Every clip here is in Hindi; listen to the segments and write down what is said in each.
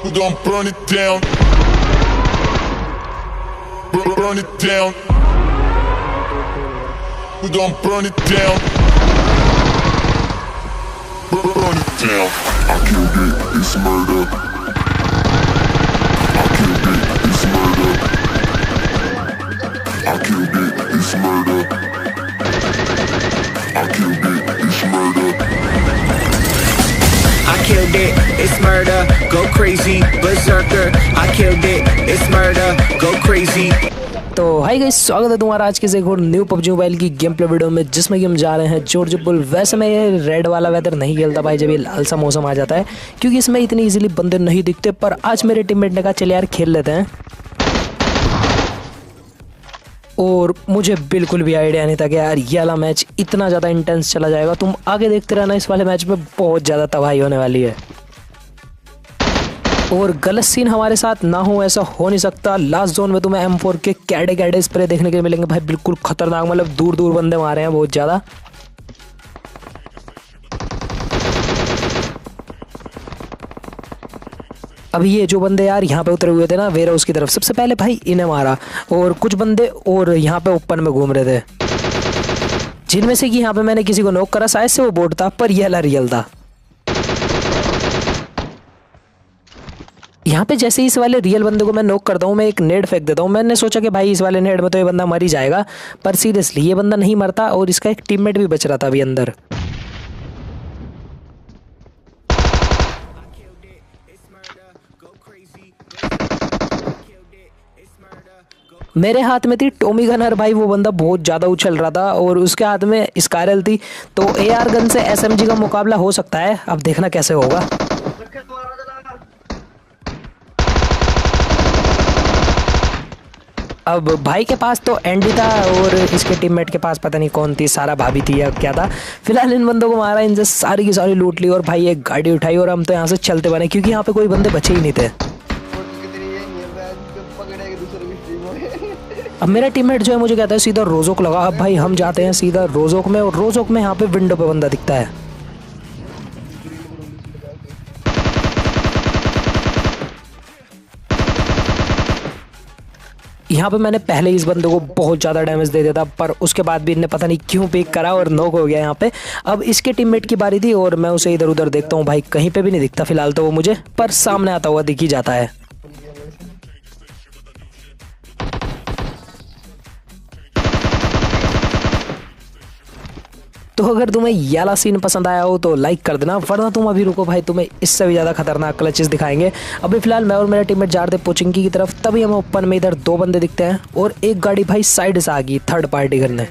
We gon' burn it down. Burn it down. We gon' burn it down. Burn it down. I killed it, it's murder. I killed it, it's murder. I killed it, it's murder. I killed it, it's murder. I killed it, it's murder, go crazy, berserker. I killed it, it's murder, go crazy. तो हाय गाइस, स्वागत है तुम्हारा आज के एक और न्यू पबजी मोबाइल की गेम प्ले वीडियो में, जिसमें कि हम जा रहे हैं जॉर्जपुल। वैसे मैं ये रेड वाला वेदर नहीं खेलता भाई जब ये लाल सा मौसम आ जाता है, क्योंकि इसमें इतनी इजीली बंदे नहीं दिखते। पर आज मेरे टीममेट ने कहा चल यार खेल लेते हैं, और मुझे बिल्कुल भी आइडिया नहीं था कि यार ये वाला मैच इतना ज़्यादा इंटेंस चला जाएगा। तुम आगे देखते रहना, इस वाले मैच में बहुत ज़्यादा तबाही होने वाली है और गलत सीन हमारे साथ ना हो ऐसा हो नहीं सकता। लास्ट जोन में तुम्हें M4 के कैडे कैडे स्प्रे देखने के मिलेंगे भाई, बिल्कुल खतरनाक, मतलब दूर दूर बंदे मारे हैं बहुत ज़्यादा। अभी ये जो बंदे यार यहाँ पे उतरे हुए थे ना वेयर हाउस की तरफ, सबसे पहले भाई इन्हें मारा, और कुछ बंदे और यहाँ पे ओपन में घूम रहे थे, जिनमें से कि यहाँ पे मैंने किसी को नॉक करा। शायद से वो बोट था, पर ये वाला रियल था। यहाँ पे जैसे इस वाले रियल बंदे को मैं नॉक करता हूँ, मैं एक नेड फेंक देता हूँ। मैंने सोचा कि भाई इस वाले नेड में तो ये बंदा मर ही जाएगा, पर सीरियसली ये बंदा नहीं मरता, और इसका एक टीममेट भी बच रहा था अभी अंदर। मेरे हाथ में थी टॉमी गन, और भाई वो बंदा बहुत ज़्यादा उछल रहा था, और उसके हाथ में स्कारल थी। तो AR गन से SMG का मुकाबला हो सकता है, अब देखना कैसे होगा। अब भाई के पास तो एंडी था, और इसके टीममेट के पास पता नहीं कौन थी, सारा भाभी थी या क्या था। फिलहाल इन बंदों को मारा, इनसे सारी की सारी लूट ली, और भाई एक गाड़ी उठाई, और हम तो यहाँ से चलते बने, क्योंकि यहाँ पे कोई बंदे बचे ही नहीं थे। अब मेरा टीममेट जो है मुझे कहता है सीधा रोजोक लगा। अब भाई हम जाते हैं सीधा रोजोक में, और रोजोक में यहाँ पे विंडो पे बंदा दिखता है। यहाँ पे मैंने पहले इस बंदे को बहुत ज़्यादा डैमेज दे दिया था, पर उसके बाद भी इनने पता नहीं क्यों पिक करा और नॉक हो गया यहाँ पे। अब इसके टीममेट की बारी थी, और मैं उसे इधर उधर देखता हूँ, भाई कहीं पे भी नहीं दिखता फिलहाल तो वो मुझे, पर सामने आता हुआ दिख ही जाता है। तो अगर तुम्हें ये वाला सीन पसंद आया हो तो लाइक कर देना, वरना तुम अभी रुको भाई, तुम्हें इससे भी ज़्यादा खतरनाक क्लचेस दिखाएंगे। अभी फिलहाल मैं और मेरा टीममेट जा रहे थे पोचिंकी की तरफ, तभी हमें ओपन में इधर दो बंदे दिखते हैं, और एक गाड़ी भाई साइड से आ गई थर्ड पार्टी करने।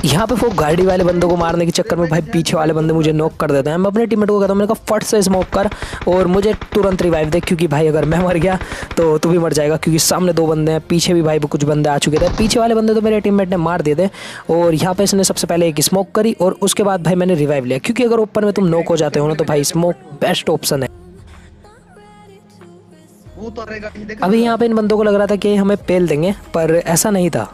यहाँ पे वो गाड़ी वाले बंदों को मारने के चक्कर में भाई पीछे वाले बंदे मुझे नॉक कर देते हैं। मैं अपने टीममेट को कहता हूँ, मैंने कहा फट से स्मोक कर और मुझे तुरंत रिवाइव दे, क्योंकि भाई अगर मैं मर गया तो तू भी मर जाएगा, क्योंकि सामने दो बंदे हैं, पीछे भी भाई कुछ बंदे आ चुके थे। पीछे वाले बंदे तो मेरे टीममेट ने मार दिए थे, और यहाँ पे इसने सबसे पहले एक स्मोक करी, और उसके बाद भाई मैंने रिवाइव लिया, क्योंकि अगर ओपन में तुम नॉक हो जाते हो ना तो भाई स्मोक बेस्ट ऑप्शन है। अभी यहाँ पे इन बंदों को लग रहा था कि हमें पेल देंगे, पर ऐसा नहीं था।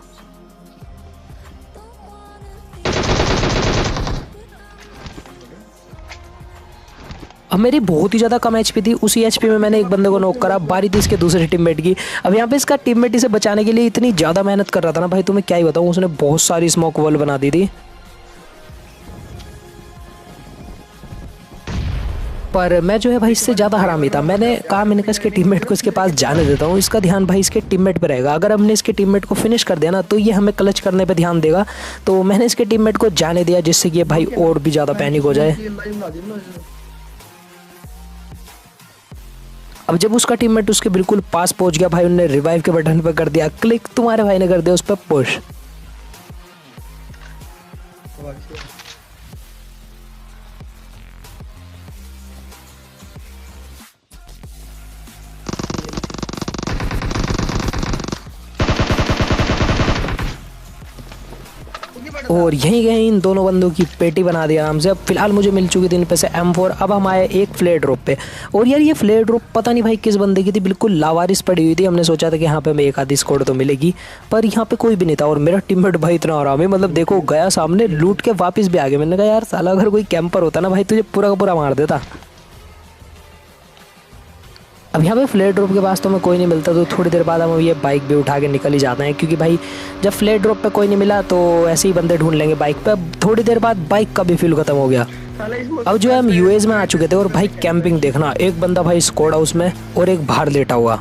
अब मेरी बहुत ही ज़्यादा कम HP थी, उसी HP में मैंने एक बंदे को नॉक करा। बारी थी इसके दूसरे टीममेट की। अब यहाँ पे इसका टीममेट इसे बचाने के लिए इतनी ज़्यादा मेहनत कर रहा था ना भाई, तुम्हें क्या ही बताऊँ, उसने बहुत सारी स्मोक वॉल बना दी थी। पर मैं जो है भाई इससे ज़्यादा हरामी था। मैंने कहा इसके टीममेट को इसके पास जाने देता हूँ, इसका ध्यान भाई इसके टीममेट पे रहेगा। अगर हमने इसके टीममेट को फिनिश कर दिया ना तो ये हमें क्लच करने पे ध्यान देगा। तो मैंने इसके टीममेट को जाने दिया, जिससे कि ये भाई और भी ज़्यादा पैनिक हो जाए। अब जब उसका टीममेट उसके बिल्कुल पास पहुंच गया भाई, उन्होंने रिवाइव के बटन पर कर दिया क्लिक, तुम्हारे भाई ने कर दिया उस पर पुश। और यहीं गए इन दोनों बंदों की पेटी बना दी आराम से। अब फिलहाल मुझे मिल चुकी थी इन पे से M4। अब हम आए एक फ्लेयर ड्रॉप पे, और यार ये फ्लेयर ड्रॉप पता नहीं भाई किस बंदे की थी, बिल्कुल लावारिस पड़ी हुई थी। हमने सोचा था कि यहाँ पे हमें एक आधी स्कोर तो मिलेगी, पर यहाँ पे कोई भी नहीं था। और मेरा टीममेट भाई इतना आराम है, मतलब देखो गया सामने, लूट के वापस भी आ गया। मैंने कहा यार साला अगर कोई कैंपर होता ना भाई तुझे पूरा का पूरा मार देता। अब यहाँ पे फ्लेयर ड्रॉप के पास तो हमें कोई नहीं मिलता, तो थोड़ी देर बाद हम ये बाइक भी उठा के निकल ही जाते हैं, क्योंकि भाई जब फ्लेयर ड्रॉप पे कोई नहीं मिला तो ऐसे ही बंदे ढूंढ लेंगे बाइक पे। अब थोड़ी देर बाद बाइक का भी फ्यूल खत्म हो गया। अब जो है हम यूएस में आ चुके थे, और भाई कैंपिंग देखना, एक बंदा भाई स्कोड हाउस में और एक बाहर लेटा हुआ।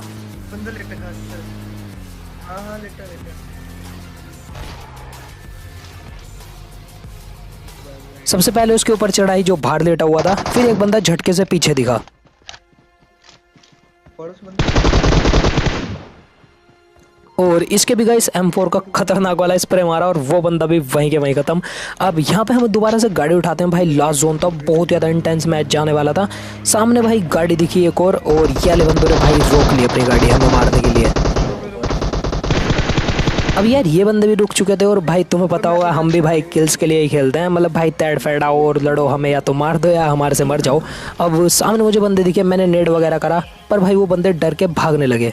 सबसे पहले उसके ऊपर चढ़ाई जो बाहर लेटा हुआ था, फिर एक बंदा झटके से पीछे दिखा। और इसके भी गाइस M4 का खतरनाक वाला स्प्रे मारा, और वो बंदा भी वहीं के वहीं खत्म। अब यहाँ पे हम दोबारा से गाड़ी उठाते हैं। भाई लास्ट जोन था, बहुत ज़्यादा इंटेंस मैच जाने वाला था। सामने भाई गाड़ी दिखी एक और ये वाले बंदों ने भाई रोक ली अपनी गाड़ी हमें मारने के लिए। अब यार ये बंदे भी रुक चुके थे, और भाई तुम्हें पता होगा हम भी भाई किल्स के लिए ही खेलते हैं, मतलब भाई तैड़ फैड़ाओ और लड़ो, हमें या तो मार दो या हमारे से मर जाओ। अब सामने मुझे बंदे दिखे, मैंने नेड वगैरह करा, पर भाई वो बंदे डर के भागने लगे।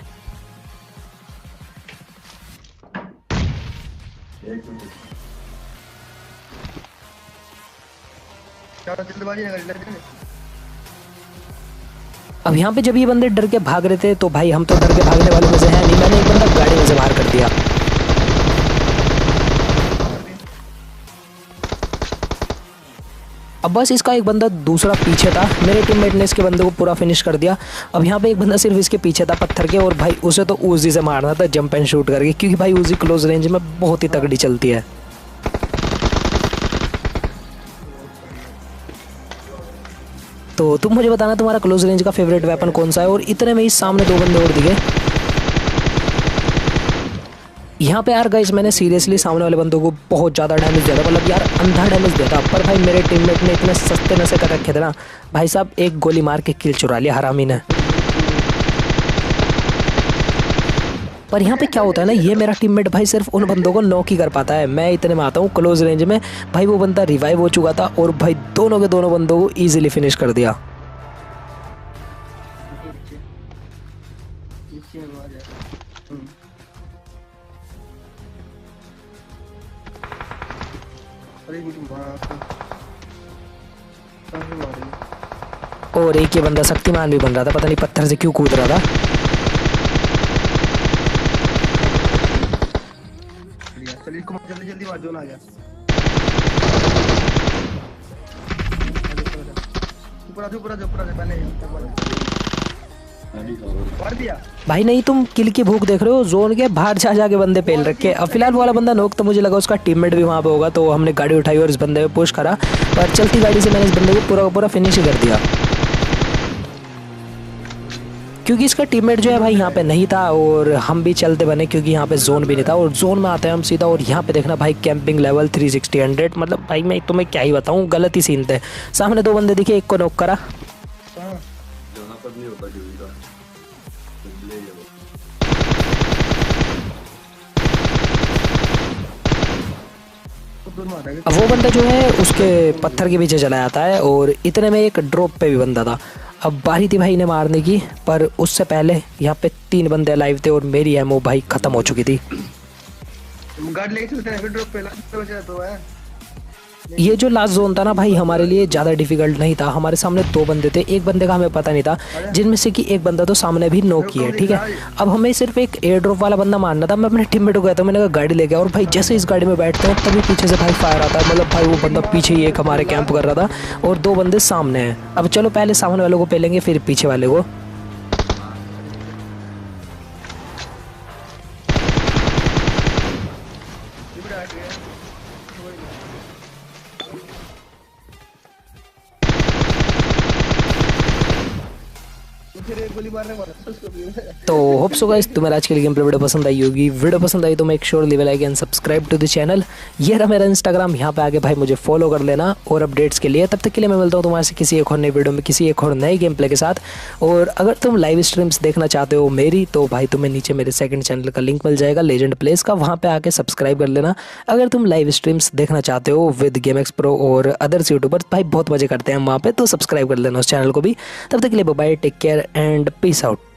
अब यहाँ पे जब ये बंदे डर के भाग रहे थे, तो भाई हम तो डर के भागने वालों में से हैं नहीं, मैंने एक बंदा गाड़ी में से बाहर कर दिया। अब बस इसका एक बंदा दूसरा पीछे था, मेरे टीममेट ने इसके बंदे को पूरा फिनिश कर दिया। अब यहाँ पे एक बंदा सिर्फ इसके पीछे था पत्थर के, और भाई उसे तो उजी से मारना था जंप एंड शूट करके, क्योंकि भाई उजी क्लोज रेंज में बहुत ही तगड़ी चलती है। तो तुम मुझे बताना तुम्हारा क्लोज रेंज का फेवरेट वेपन कौन सा है। और इतने में ही सामने दो बंदे और दिखे। यहाँ पे यार गाइस मैंने सीरियसली सामने वाले बंदों को बहुत ज़्यादा डैमेज दिया था, मतलब यार अंधा डैमेज दिया था। पर भाई मेरे टीममेट ने इतने सस्ते नशे कर रखे थे ना, भाई साहब एक गोली मार के किल चुरा लिया हरामी ने। पर यहाँ पे क्या होता है ना, ये मेरा टीममेट भाई सिर्फ उन बंदों को नॉक ही कर पाता है। मैं इतने में आता हूँ क्लोज रेंज में, भाई वो बंदा रिवाइव हो चुका था, और भाई दोनों के दोनों बंदों को ईजिली फिनिश कर दिया। और एक ये बंदा शक्तिमान भी बन रहा था, पता नहीं पत्थर से क्यों कूद रहा था। जल्दी जल्दी मार, जोन आ गया। ऊपर पहले मार दिया। भाई नहीं, तुम किल की भूख देख रहे हो, जोन के बाहर जा जाके बंदे पेल रखे। अब फिलहाल वाला बंदा नोक, तो मुझे लगा उसका टीममेट भी वहाँ पे होगा, तो हमने गाड़ी उठाई और इस बंदे पे पुश करा, पर चलती गाड़ी से मैंने इस बंदे को पूरा पूरा फिनिश ही कर दिया, क्योंकि इसका टीममेट जो है भाई यहाँ पे नहीं था। और हम भी चलते बने, क्योंकि यहाँ पे जोन भी नहीं था। और जोन में आते हैं हम सीधा, और यहाँ पे देखना भाई कैंपिंग लेवल 360 100, मतलब भाई मैं तुम्हें क्या ही बताऊँ, गलत ही सीन थे। सामने दो बंदे दिखे, एक को नॉक करा। अब वो बंदा जो है उसके पत्थर के पीछे चला जाता है, और इतने में एक ड्रॉप पे भी बंदा था। अब बारी थी भाई ने मारने की, पर उससे पहले यहाँ पे 3 बंदे अलाइव थे, और मेरी एमओ भाई खत्म हो चुकी थी। गाड़ी लेके चलते हैं, ड्रॉप पे लास्ट बचा तो है। ये जो लास्ट जोन था ना भाई हमारे लिए ज़्यादा डिफिकल्ट नहीं था। हमारे सामने 2 बंदे थे, एक बंदे का हमें पता नहीं था, जिनमें से कि एक बंदा तो सामने भी नॉक किया है, ठीक है। अब हमें सिर्फ एक एयर ड्रॉप वाला बंदा मारना था। मैं अपने टीममेट को कहता हूँ, मैंने कहा गाड़ी ले गया, और भाई जैसे इस गाड़ी में बैठते हैं तभी पीछे से भाई फायर आता है। मतलब भाई वो बंदा पीछे ही एक हमारे कैंप कर रहा था, और 2 बंदे सामने हैं। अब चलो पहले सामने वालों को पेलेंगे, फिर पीछे वाले को। फिर एक गोली मारने वाला था उसको भी। तो होप सो गाइस तुम्हें आज के लिए गेम प्ले वीडियो पसंद आई होगी। वीडियो पसंद आई तो make sure leave a like and subscribe to the channel. ये रहा मेरा इंस्टाग्राम, यहाँ पे आके भाई मुझे फॉलो कर लेना और अपडेट्स के लिए। तब तक के लिए मैं मिलता हूँ तुम्हारे से किसी एक और नई वीडियो में किसी एक और नए गेम प्ले के साथ। और अगर तुम लाइव स्ट्रीम्स देखना चाहते हो मेरी, तो भाई तुम्हें नीचे मेरे सेकंड चैनल का लिंक मिल जाएगा लेजेंड प्लेस का, वहाँ पे आके सब्सक्राइब कर लेना। अगर तुम लाइव स्ट्रीम्स देखना चाहते हो विद गेमएक्स प्रो और अदर्स यूट्यूबर्स, भाई बहुत मजे करते हैं हम वहाँ पे, तो सब्सक्राइब कर लेना उस चैनल को भी। तब तक के लिए bye, take care and peace out.